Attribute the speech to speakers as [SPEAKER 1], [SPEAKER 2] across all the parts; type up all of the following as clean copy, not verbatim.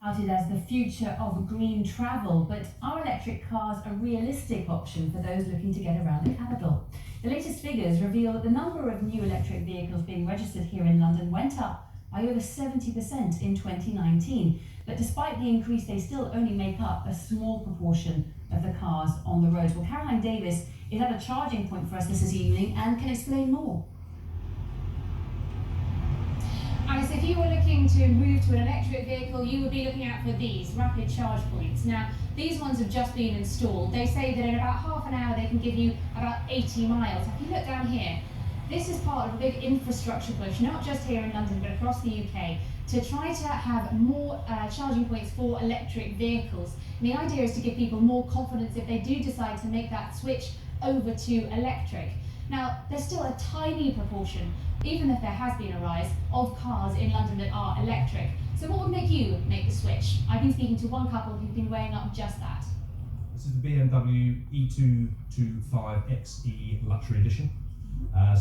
[SPEAKER 1] Touted as the future of green travel, but are electric cars a realistic option for those looking to get around the capital? The latest figures reveal that the number of new electric vehicles being registered here in London went up by over 70% in 2019. But despite the increase, they still only make up a small proportion of the cars on the roads. Well, Caroline Davis is at a charging point for us this evening and can explain more.
[SPEAKER 2] Alice, if you were looking to move to an electric vehicle, you would be looking out for these rapid charge points. Now, these ones have just been installed. They say that in about half an hour they can give you about 80 miles. If you look down here, this is part of a big infrastructure push, not just here in London, but across the UK, to try to have more charging points for electric vehicles. And the idea is to give people more confidence if they do decide to make that switch over to electric. Now, there's still a tiny proportion, even if there has been a rise, of cars in London that are electric. So what would make you make the switch? I've been speaking to one couple who've been weighing up just that.
[SPEAKER 3] This is the BMW E225XE Luxury Edition,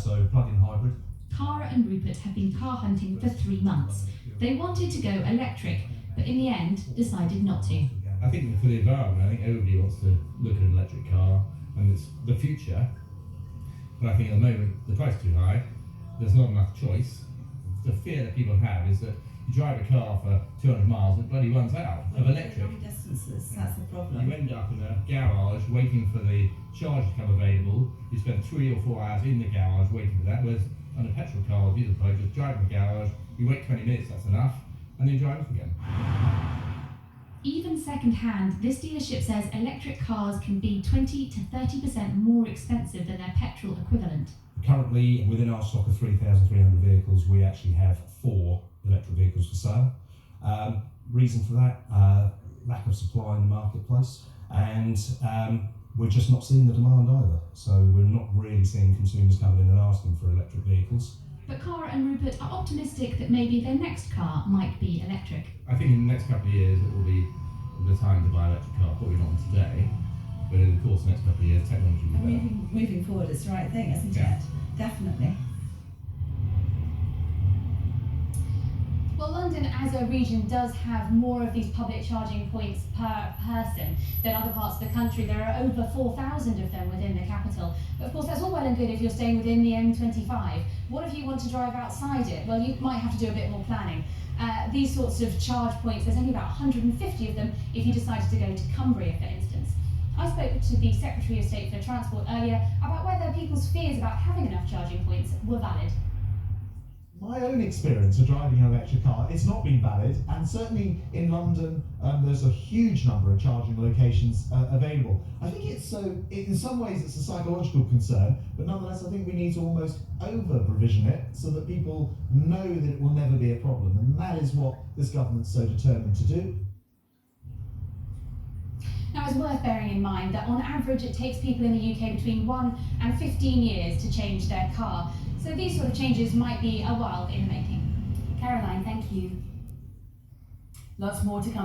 [SPEAKER 3] so plug-in hybrid.
[SPEAKER 4] Cara and Rupert have been car hunting for 3 months. They wanted to go electric, but in the end decided not to.
[SPEAKER 5] I think for the environment, I think everybody wants to look at an electric car, and it's the future. But I think at the moment the price is too high. There's not enough choice. The fear that people have is that you drive a car for 200 miles and it bloody runs out of electric.
[SPEAKER 6] Long distances, that's the problem.
[SPEAKER 5] You end up in a garage waiting for the charge to come available. You spend 3 or 4 hours in the garage waiting for that. Whereas on a petrol car or diesel car, you just drive in the garage, you wait 20 minutes, that's enough, and then you drive off again.
[SPEAKER 4] Even second-hand, this dealership says electric cars can be 20 to 30% more expensive than their petrol equivalent.
[SPEAKER 3] Currently, within our stock of 3,300 vehicles, we actually have 4 electric vehicles for sale. Reason for that, lack of supply in the marketplace, and we're just not seeing the demand either. So we're not really seeing consumers coming in and asking for electric vehicles.
[SPEAKER 4] But Cara and Rupert are optimistic that maybe their next car might be electric.
[SPEAKER 5] I think in the next couple of years it will be the time to buy an electric car, probably not today, but in the course of the next couple of years technology will be better.
[SPEAKER 6] Moving forward, it's the right thing, isn't
[SPEAKER 5] Yeah.
[SPEAKER 6] it? Definitely.
[SPEAKER 2] Well, London as a region does have more of these public charging points per person than other parts of the country. There are over 4,000 of them within the capital. But of course, that's all well and good if you're staying within the M25. What if you want to drive outside it? Well, you might have to do a bit more planning. These sorts of charge points, there's only about 150 of them if you decided to go to Cumbria, for instance. I spoke to the Secretary of State for Transport earlier about whether people's fears about having enough charging points were valid.
[SPEAKER 7] My own experience of driving an electric car, it's not been valid, and certainly in London there's a huge number of charging locations available. I think it's in some ways it's a psychological concern, but nonetheless I think we need to almost over-provision it so that people know that it will never be a problem, and that is what this government's so determined to do.
[SPEAKER 2] Now, it's worth bearing in mind that on average it takes people in the UK between 1 and 15 years to change their car. So these sort of changes might be a while in the making.
[SPEAKER 1] Caroline, thank you. Lots more to come.